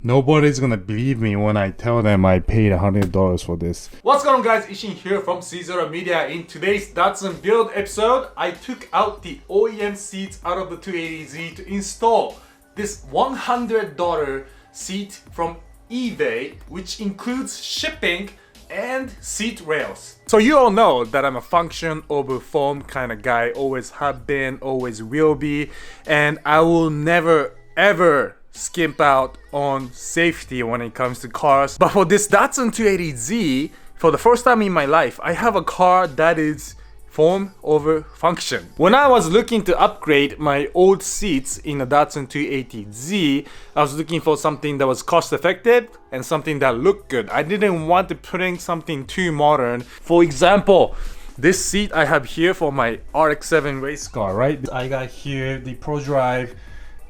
Nobody's gonna believe me when I tell them I paid $100 for this. What's going on, guys? Ishin here from CZeroMedia. In today's Datsun build episode, I took out the OEM seats out of the 280Z to install this $100 seat from eBay, which includes shipping and seat rails. So you all know that I'm a function over form kind of guy, always have been, always will be, and I will never ever skimp out on safety when it comes to cars. But for this Datsun 280Z, for the first time in my life, I have a car that is form over function. When I was looking to upgrade my old seats in the Datsun 280Z, I was looking for something that was cost effective and something that looked good. I didn't want to put in something too modern. For example, this seat I have here for my RX-7 race car, right? I got here the Pro Drive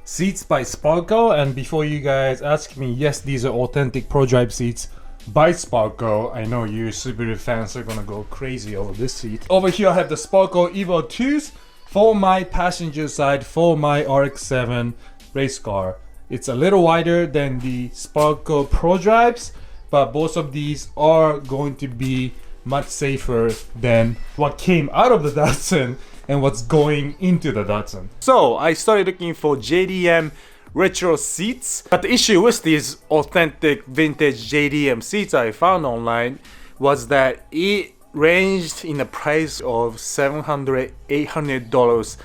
seats by Sparco, and before you guys ask me, yes, these are authentic Pro Drive seats by Sparco. I know you Subaru fans are gonna go crazy over this seat. Over here I have the Sparco Evo 2s for my passenger side for my RX-7 race car. It's a little wider than the Sparco Pro Drives, but both of these are going to be much safer than what came out of the Datsun and what's going into the Datsun. So I started looking for JDM retro seats, but the issue with these authentic vintage JDM seats I found online was that it ranged in the price of $700, $800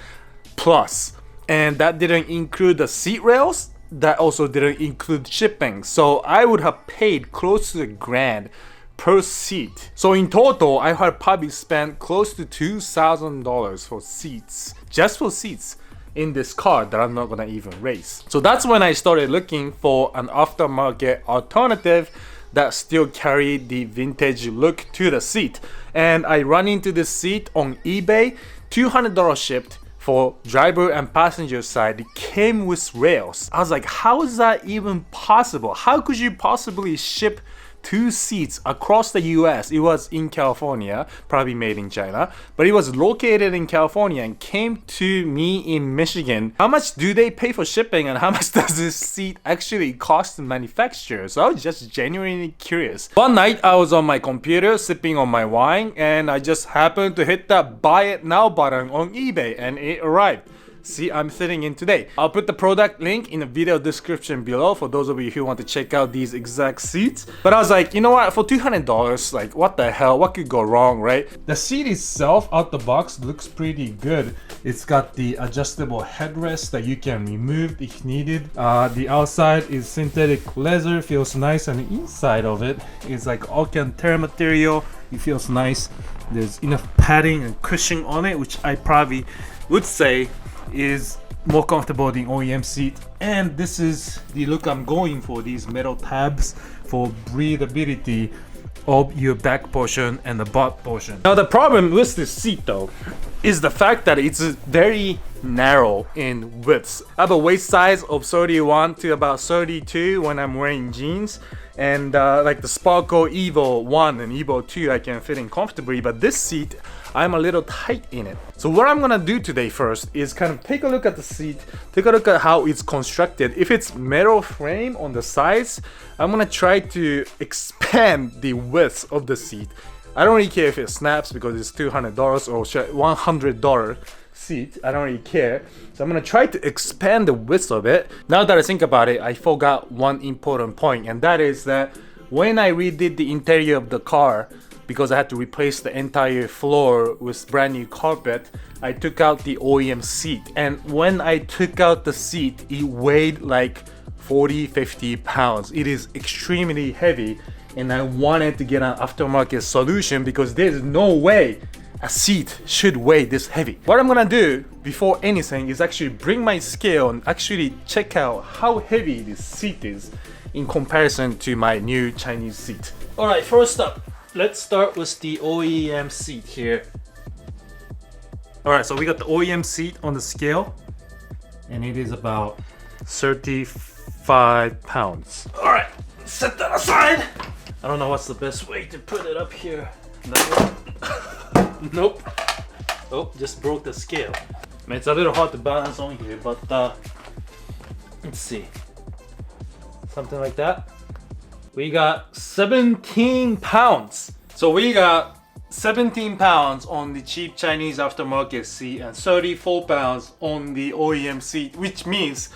plus, and that didn't include the seat rails. That also didn't include shipping, so I would have paid close to $1,000 per seat. So in total, I had probably spent close to $2,000 for seats, just for seats in this car that I'm not gonna even race. So that's when I started looking for an aftermarket alternative that still carried the vintage look to the seat. And I run into this seat on eBay, $200 shipped for driver and passenger side. It came with rails. I was like, how is that even possible? How could you possibly ship two seats across the US? It was in California, probably made in China, but it was located in California and came to me in Michigan. How much do they pay for shipping, and how much does this seat actually cost to manufacture? So I was just genuinely curious. One night I was on my computer sipping on my wine, and I just happened to hit that buy it now button on eBay, and it arrived. See, I'm sitting in today. I'll put the product link in the video description below for those of you who want to check out these exact seats. But I was like, you know what, for $200, like what the hell, what could go wrong, right? The seat itself out the box looks pretty good. It's got the adjustable headrest that you can remove if needed. The outside is synthetic leather, feels nice, and the inside of it is like Alcantara material. It feels nice. There's enough padding and cushion on it, which I probably would say is more comfortable than OEM seat. And this is the look I'm going for, these metal tabs for breathability of your back portion and the butt portion. Now the problem with this seat though is the fact that it's very narrow in width. I have a waist size of 31 to about 32 when I'm wearing jeans, and like the Sparco Evo 1 and Evo 2 I can fit in comfortably, but this seat I'm a little tight in it. So what I'm gonna do today first is kind of take a look at the seat, take a look at how it's constructed. If it's metal frame on the sides, I'm gonna try to expand the width of the seat. I don't really care if it snaps because it's $200 or $100 seat. I don't really care. So I'm gonna try to expand the width of it. Now that I think about it, I forgot one important point, and that is that when I redid the interior of the car, because I had to replace the entire floor with brand new carpet, I took out the OEM seat. And when I took out the seat, it weighed like 40-50 pounds. It is extremely heavy, and I wanted to get an aftermarket solution because there's no way a seat should weigh this heavy. What I'm gonna do before anything is actually bring my scale and actually check out how heavy this seat is in comparison to my new Chinese seat. All right, first up, let's start with the OEM seat here. All right, so we got the OEM seat on the scale, and it is about 35 pounds. All right, set that aside. I don't know what's the best way to put it up here. Nope. Oh, just broke the scale. I mean, it's a little hard to balance on here, but let's see. something like that. We got 17 pounds. So we got 17 pounds on the cheap Chinese aftermarket seat and 34 pounds on the OEM seat, which means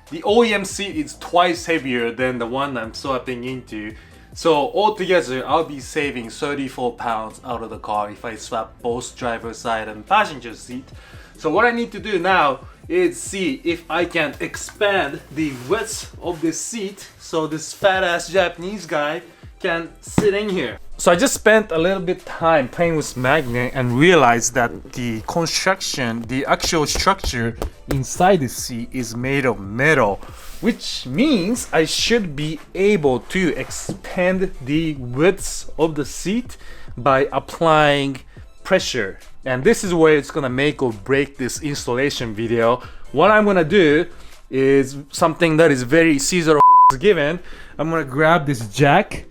the OEM seat is twice heavier than the one I'm swapping into. So altogether, I'll be saving 34 pounds out of the car if I swap both driver's side and passenger seat. So what I need to do now is see if I can expand the width of this seat so this fat ass Japanese guy can sit in here. So I just spent a little bit time playing with magnet and realized that the construction, the actual structure inside the seat is made of metal, which means I should be able to expand the width of the seat by applying pressure. And this is where it's gonna make or break this installation video. What I'm gonna do is something that is very CZero given. I'm gonna grab this jack,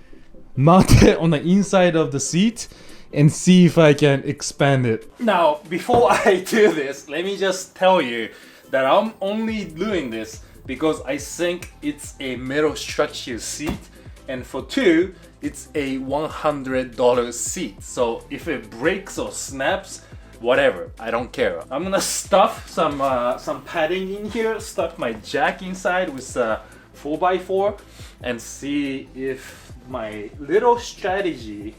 mount it on the inside of the seat, and see if I can expand it. Now, before I do this, let me just tell you that I'm only doing this because I think it's a metal structure seat, and for two, it's a $100 seat. So if it breaks or snaps, whatever, I don't care. I'm gonna stuff some padding in here, stuff my jack inside with 4x4, and see if my little strategy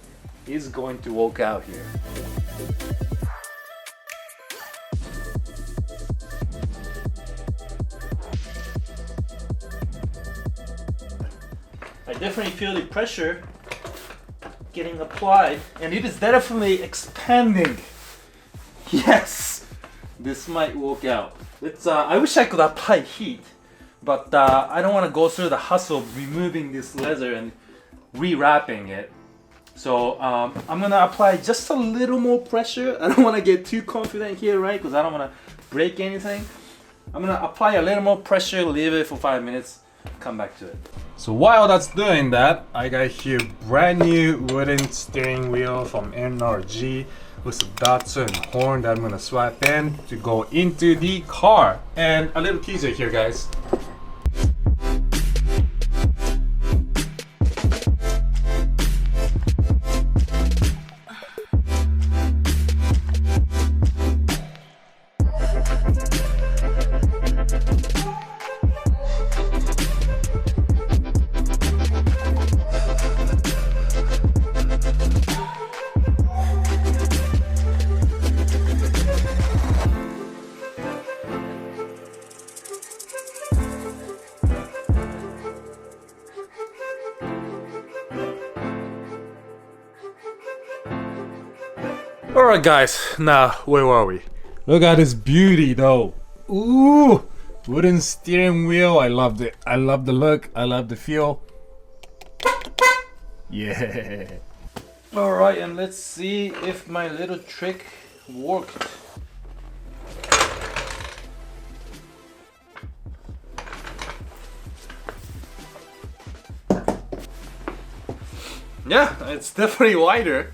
is going to work out here. I definitely feel the pressure getting applied, and it is definitely expanding. Yes, this might work out. Let's. I wish I could apply heat, but I don't want to go through the hassle of removing this leather and rewrapping it. So I'm gonna apply just a little more pressure. I don't want to get too confident here, right? Because I don't want to break anything. I'm gonna apply a little more pressure, leave it for 5 minutes, come back to it. So while that's doing that, I got here brand new wooden steering wheel from NRG with a Datsun horn that I'm gonna swap in to go into the car. And a little teaser here, guys. Alright guys, now where were we? Look at this beauty though. Ooh! Wooden steering wheel, I loved it. I love the look, I love the feel. Yeah. Alright, and let's see if my little trick worked. Yeah, it's definitely wider.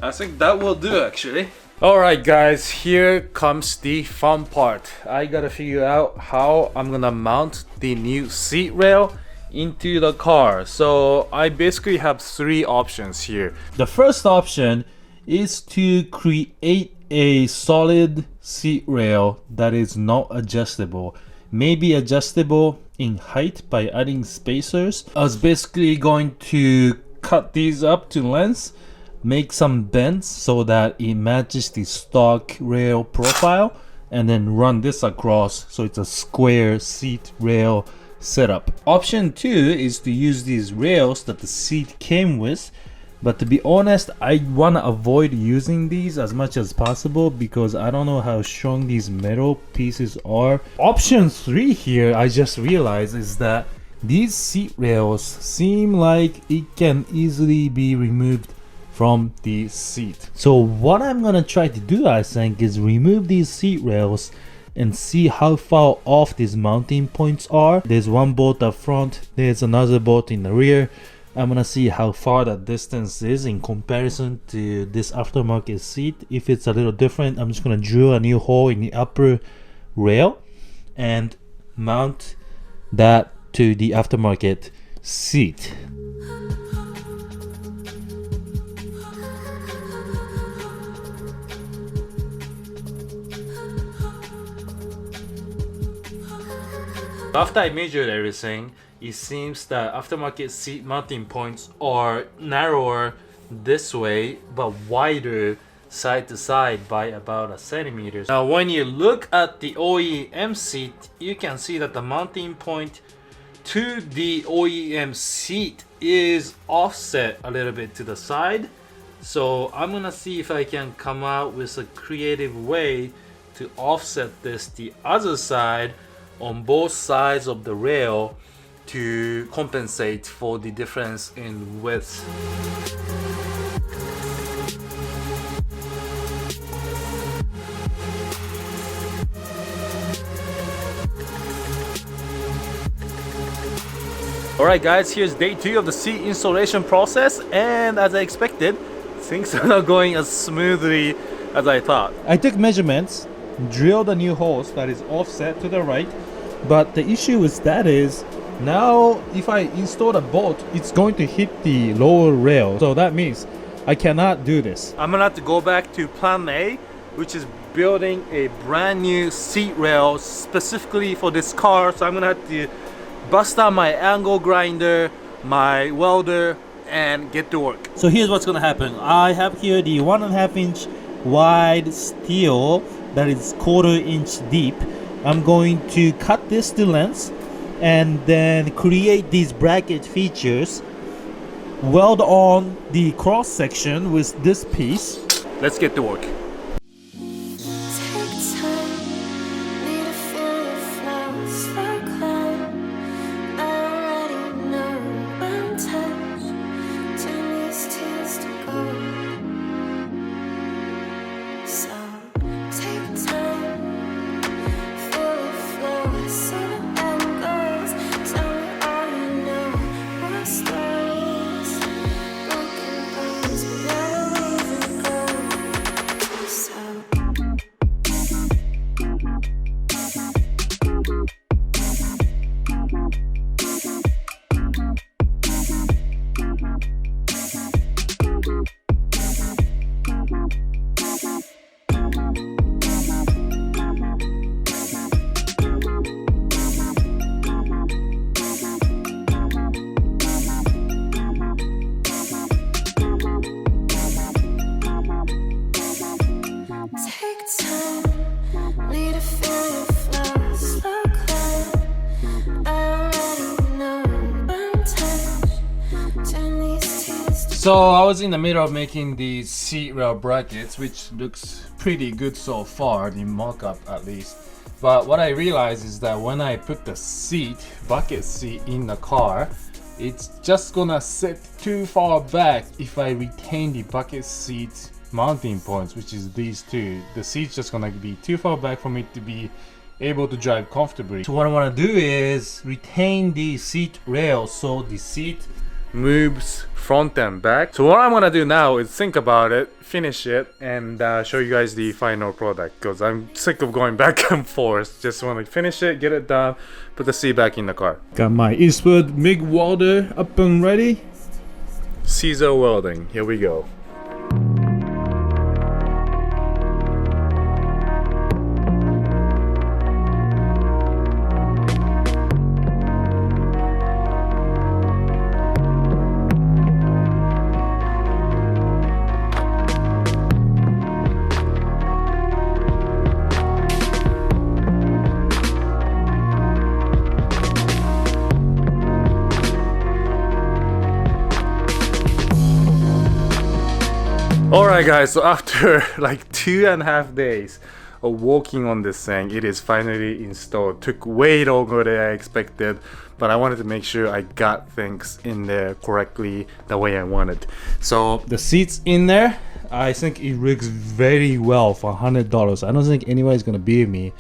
I think that will do actually. Alright guys, here comes the fun part. I gotta figure out how I'm gonna mount the new seat rail into the car. So I basically have three options here. The first option is to create a solid seat rail that is not adjustable. Maybe adjustable in height by adding spacers. I was basically going to cut these up to length, make some bends so that it matches the stock rail profile, and then run this across so it's a square seat rail setup. Option 2 is to use these rails that the seat came with, but to be honest, I want to avoid using these as much as possible because I don't know how strong these metal pieces are. Option 3 here, I just realized, is that these seat rails seem like it can easily be removed from the seat. So what I'm gonna try to do, I think, is remove these seat rails and see how far off these mounting points are. There's one bolt up front, there's another bolt in the rear. I'm gonna see how far that distance is in comparison to this aftermarket seat. If it's a little different, I'm just gonna drill a new hole in the upper rail and mount that to the aftermarket seat. After I measured everything, it seems that aftermarket seat mounting points are narrower this way but wider side to side by about a centimeter. Now when you look at the OEM seat, you can see that the mounting point to the OEM seat is offset a little bit to the side. So I'm gonna see if I can come out with a creative way to offset this the other side on both sides of the rail to compensate for the difference in width. Alright guys, here's day 2 of the seat installation process, and as I expected, things are not going as smoothly as I thought. I took measurements, drilled a new hose that is offset to the right, but the issue with that is now if I install a bolt, it's going to hit the lower rail, so that means I cannot do this. I'm gonna have to go back to plan A, which is building a brand new seat rail specifically for this car. So I'm gonna have to bust out my angle grinder, my welder, and get to work. So here's what's gonna happen. I have here the 1.5 inch wide steel that is 1/4 inch deep. I'm going to cut this to length and then create these bracket features, weld on the cross section with this piece. Let's get to work. So I was in the middle of making the seat rail brackets, which looks pretty good so far, the mock-up at least. But what I realized is that when I put the bucket seat in the car, it's just gonna sit too far back if I retain the bucket seat mounting points, which is these two. The seat's just gonna be too far back for me to be able to drive comfortably. So what I want to do is retain the seat rail so the seat moves front and back. So what I'm gonna do now is think about it, finish it, and show you guys the final product, because I'm sick of going back and forth. Just want to finish it, get it done, put the seat back in the car. Got my Eastwood MIG welder up and ready. CZero welding, here we go. Alright guys, so after like 2.5 days of working on this thing, it is finally installed. Took way longer than I expected, but I wanted to make sure I got things in there correctly the way I wanted. So the seat's in there. I think it looks very well for $100. I don't think anybody's gonna beat me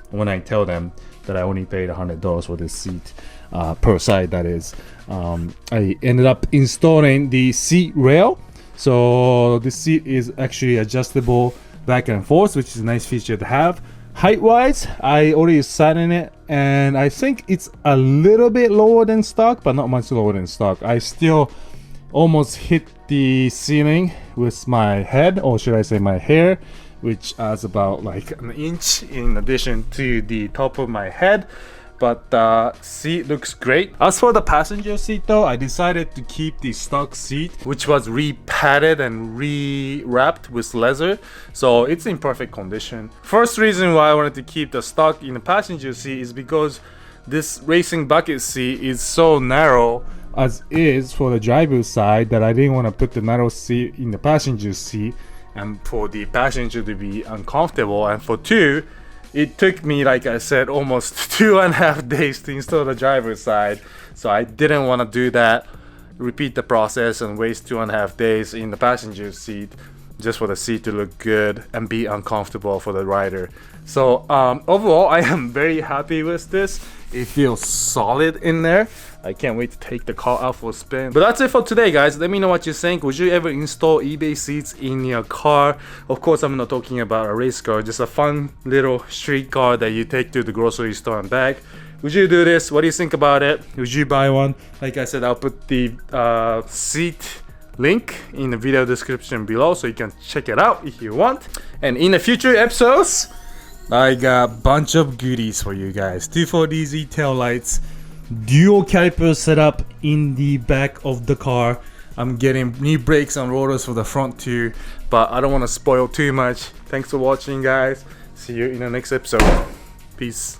when I tell them that I only paid $100 for this seat, per side that is. I ended up installing the seat rail. So the seat is actually adjustable back and forth, which is a nice feature to have. Height wise, I already sat in it and I think it's a little bit lower than stock, but not much lower than stock. I still almost hit the ceiling with my head, or should I say my hair, which is about like an inch in addition to the top of my head. But the seat looks great. As for the passenger seat though, I decided to keep the stock seat, which was re-padded and re-wrapped with leather, so it's in perfect condition. First reason why I wanted to keep the stock in the passenger seat is because this racing bucket seat is so narrow as is for the driver's side that I didn't want to put the narrow seat in the passenger seat and for the passenger to be uncomfortable. And for two, it took me, like I said, almost 2.5 days to install the driver's side, so I didn't want to do that, repeat the process and waste 2.5 days in the passenger seat just for the seat to look good and be uncomfortable for the rider. So overall, I am very happy with this. It feels solid in there. I can't wait to take the car out for a spin. But that's it for today, guys. Let me know what you think. Would you ever install eBay seats in your car? Of course, I'm not talking about a race car, just a fun little street car that you take to the grocery store and back. Would you do this? What do you think about it? Would you buy one? Like I said, I'll put the seat link in the video description below so you can check it out if you want. And in the future episodes, I got a bunch of goodies for you guys. 240Z tail lights, dual caliper setup in the back of the car. I'm getting new brakes and rotors for the front too, but I don't want to spoil too much. Thanks for watching, guys. See you in the next episode. Peace.